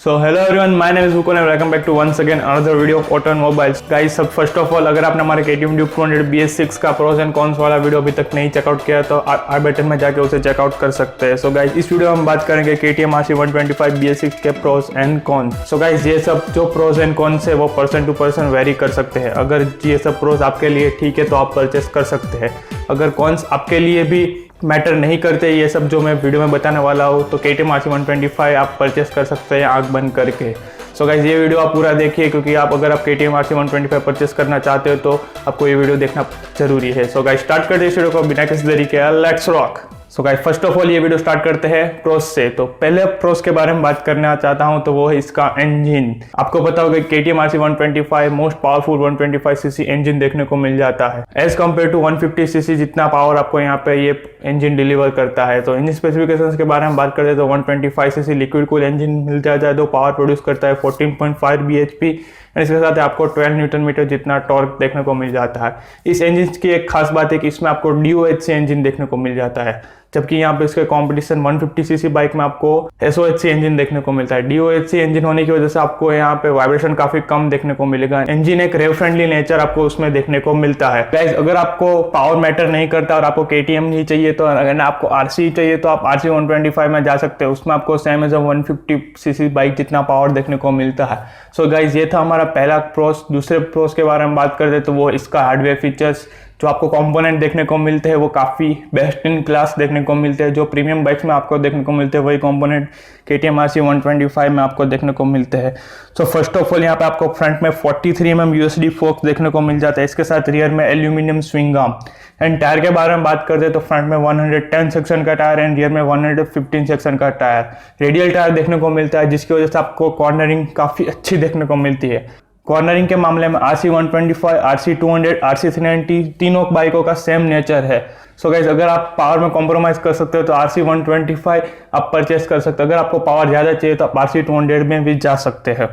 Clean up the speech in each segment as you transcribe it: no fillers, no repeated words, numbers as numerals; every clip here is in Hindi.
So hello everyone, my name is MUKUND and welcome back to once again another video of automobiles. Guys, सब फर्स्ट ऑफ ऑल अगर आपने हमारे KTM Duke 200 BS-6 का प्रोज एंड कॉन्स वाला वीडियो अभी तक नहीं चेकआउट किया तो आई बटन में जाके उसे चेकआउट कर सकते हैं. सो गाइज इस वीडियो में हम बात करेंगे KTM RC 125 BS-6 के pros and cons. So guys ये सब जो प्रोज एंड कॉन्स है वो पर्सन टू पर्सन वेरी कर सकते हैं. अगर ये सब प्रोज आपके लिए ठीक है तो आप परचेस कर सकते हैं. अगर कॉन्स आपके लिए भी मैटर नहीं करते ये सब जो मैं वीडियो में बताने वाला हूँ तो KTM RC 125 आप परचेस कर सकते हैं आँख बंद करके. सो गाइज ये वीडियो आप पूरा देखिए क्योंकि अगर आप KTM RC 125 परचेस करना चाहते हो तो आपको ये वीडियो देखना जरूरी है. सो गाइज स्टार्ट करते हैं इस वीडियो को बिना किसी देरी के. Let's rock. So guys first of all ये वीडियो स्टार्ट करते हैं प्रोस से. तो पहले प्रोस के बारे में बात करना चाहता हूं तो वो है इसका इंजन. आपको पता होगा KTM RC 125 most powerful 125 CC engine देखने को मिल जाता है एज कम्पेयर टू 150 सीसी जितना पावर आपको यहाँ पे ये इंजन डिलीवर करता है. तो इंजन स्पेसिफिकेशंस के बारे में बात करते हैं तो 125 सीसी लिक्विड कूल इंजन मिल जाता है. तो पावर प्रोड्यूस करता है 14.5 bhp. इसके साथ आपको 12 न्यूटन मीटर जितना टॉर्क देखने को मिल जाता है. इस इंजन की एक खास बात है कि इसमें आपको DOHC इंजन देखने को मिल जाता है जबकि यहाँ पे इसके कंपटीशन 150 सीसी बाइक में आपको SOHC इंजन देखने को मिलता है. DOHC इंजन होने की वजह से आपको यहाँ पे वाइब्रेशन काफी कम देखने को मिलेगा. इंजन एक रेव फ्रेंडली नेचर आपको उसमें देखने को मिलता है. गाइस अगर आपको पावर मैटर नहीं करता और आपको KTM नहीं चाहिए तो अगर आपको RC चाहिए तो आप RC 125 में जा सकते हैं. उसमें आपको सेम एज 150 सीसी बाइक जितना पावर देखने को मिलता है. सो गाइस ये था हमारा पहला प्रोस. दूसरे प्रोस के बारे में बात करते तो वो इसका हार्डवेयर फीचर्स. जो आपको कंपोनेंट देखने को मिलते हैं वो काफ़ी बेस्ट इन क्लास देखने को मिलते हैं. जो प्रीमियम बाइक्स में आपको देखने को मिलते हैं वही कंपोनेंट KTM RC 125 में आपको देखने को मिलते हैं. सो फर्स्ट ऑफ ऑल यहाँ पे आपको फ्रंट में 43 mm USD फोक्स देखने को मिल जाता है. इसके साथ रियर में aluminium swing arm. And tyre के बारे में बात करते हैं तो फ्रंट में 110 सेक्शन का टायर एंड रियर में 115 सेक्शन का टायर. रेडियल टायर देखने को मिलता है जिसकी वजह से आपको कॉर्नरिंग काफ़ी अच्छी देखने को मिलती है. कॉर्नरिंग के मामले में RC 125, RC 200, RC 390 तीनों बाइकों का सेम नेचर है. सो गाइज अगर आप पावर में कॉम्प्रोमाइज़ कर सकते हो तो RC 125 आप परचेस कर सकते हो. अगर आपको पावर ज़्यादा चाहिए तो आप RC 200 में भी जा सकते हैं.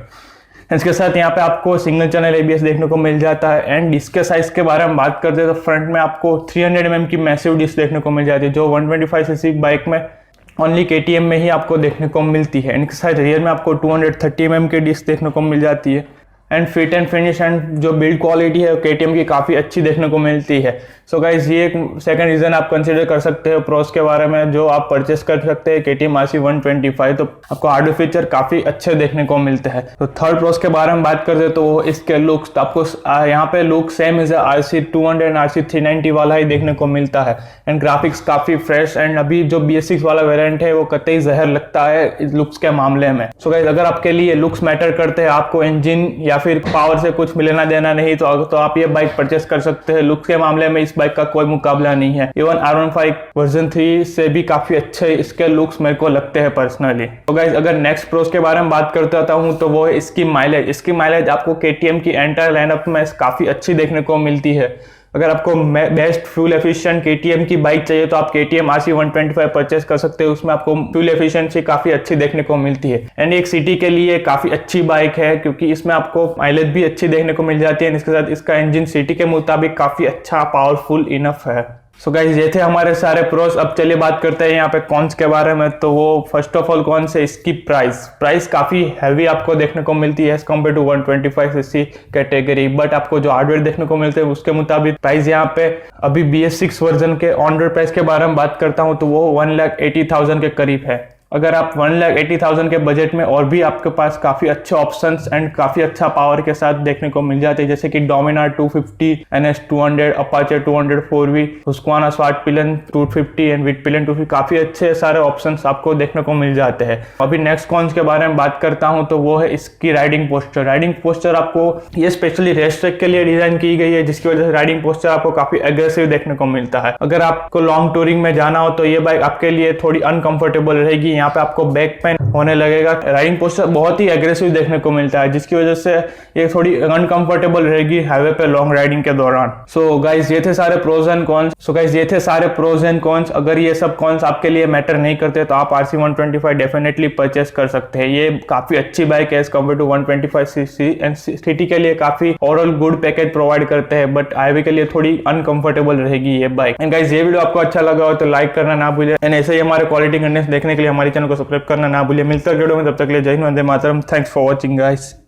इसके साथ यहाँ पे आपको सिंगल चैनल ABS देखने को मिल जाता है. एंड डिस्क के साइज के बारे में बात करते हैं तो फ्रंट में आपको 300 mm की मैसिव डिस्क देखने को मिल जाती है जो 125 सीसी बाइक में ओनली KTM में ही आपको देखने को मिलती है. इनके साथ रियर में आपको 230 mm की डिस्क देखने को मिल जाती है. And fit and finish and जो बिल्ड क्वालिटी है KTM की काफ़ी अच्छी देखने को मिलती है. सो गाइज ये एक सेकंड रीज़न आप कंसीडर कर सकते हो प्रोस के बारे में जो आप परचेस कर सकते हैं KTM RC 125. तो आपको हार्डवेयर फीचर काफ़ी अच्छे देखने को मिलते हैं. तो थर्ड प्रोस के बारे में बात करते हैं तो इसके लुक्स आपको यहाँ पे look same is RC 200 and RC 390 वाला ही देखने को मिलता है. एंड ग्राफिक्स काफ़ी फ्रेश. एंड अभी जो BS-6 वाला वेरिएंट है वो कतई जहर लगता है लुक्स के मामले में. सो गाइज अगर आपके लिए लुक्स मैटर करते हैं आपको इंजन या फिर पावर से कुछ लेना देना नहीं तो आप ये बाइक परचेस कर सकते हैं. लुक्स के मामले में इस बाइक का कोई मुकाबला नहीं है. इवन R15 वर्जन 3 से भी काफी अच्छे इसके लुक्स मेरे को लगते हैं पर्सनली. तो गाइस अगर नेक्स्ट प्रोस के बारे में बात करता हूं तो वो है इसकी माइलेज. इसकी माइलेज आपको KTM की एंटायर लाइनअप में काफी अच्छी देखने को मिलती है. अगर आपको बेस्ट फ्यूल एफिशिएंट KTM की बाइक चाहिए तो आप KTM RC 125 परचेस कर सकते हो. उसमें आपको फ्यूल एफिशिएंसी काफ़ी अच्छी देखने को मिलती है. एंड एक सिटी के लिए काफ़ी अच्छी बाइक है क्योंकि इसमें आपको माइलेज भी अच्छी देखने को मिल जाती है. इसके साथ इसका इंजन सिटी के मुताबिक काफ़ी अच्छा पावरफुल इनफ है. सो गाइज ये थे हमारे सारे प्रोस. अब चलिए बात करते हैं यहाँ पे कॉन्स के बारे में. तो वो फर्स्ट ऑफ ऑल कौन से इसकी प्राइस काफ़ी हैवी आपको देखने को मिलती है as compare to 125 CC category. But आपको जो हार्डवेयर देखने को मिलते हैं उसके मुताबिक प्राइस यहाँ पे अभी BS-6 वर्जन के ऑन रोड प्राइस के बारे में बात करता हूँ तो वो 1,80,000 के करीब है. अगर आप 1,80,000 के बजट में और भी आपके पास काफ़ी अच्छे ऑप्शंस एंड काफ़ी अच्छा पावर के साथ देखने को मिल जाते हैं जैसे कि Dominar 250, NS 200, Apache 200 4V, Husqvarna Svartpilen 250 and Vitpilen 250 काफ़ी अच्छे सारे ऑप्शंस आपको देखने को मिल जाते हैं. अभी नेक्स्ट कॉन्स के बारे में बात करता हूँ तो वो है इसकी राइडिंग पोस्चर. राइडिंग पोस्चर आपको ये स्पेशली रेस ट्रैक के लिए डिजाइन की गई है जिसकी वजह से राइडिंग पोस्चर आपको काफ़ी एग्रेसिव देखने को मिलता है. अगर आपको लॉन्ग टूरिंग में जाना हो तो ये बाइक आपके लिए थोड़ी अनकंफर्टेबल रहेगी. यहाँ पे आपको बैक पेन होने लगेगा. राइडिंग पोस्चर बहुत ही एग्रेसिव देखने को मिलता है जिसकी वजह से ये थोड़ी अनकंफर्टेबल रहेगी हाईवे पे लॉन्ग राइडिंग के दौरान. सो गाइज ये थे सारे प्रोज एंड कॉन्स. अगर ये सब कॉन्स आपके लिए मैटर नहीं करते तो आप RC 125 डेफिनेटली परचेस कर सकते हैं. ये काफी अच्छी बाइक है as compare to 125 CC and city के लिए काफी ओवरऑल गुड पैकेज प्रोवाइड करते हैं. बट हाईवे के लिए थोड़ी अनकंफर्टेबल रहेगी ये बाइक. एंड गाइज ये वीडियो आपको अच्छा लगा हो तो लाइक करना ना भूलिए. एंड ऐसे ही हमारे क्वालिटी कंटेंट देखने के लिए हमारी हमारे चैनल को सब्सक्राइब करना ना भूलिए। मिलते हैं वीडियो में, तब तक के लिए Jai Hind, Vande Mataram. Thanks for watching guys.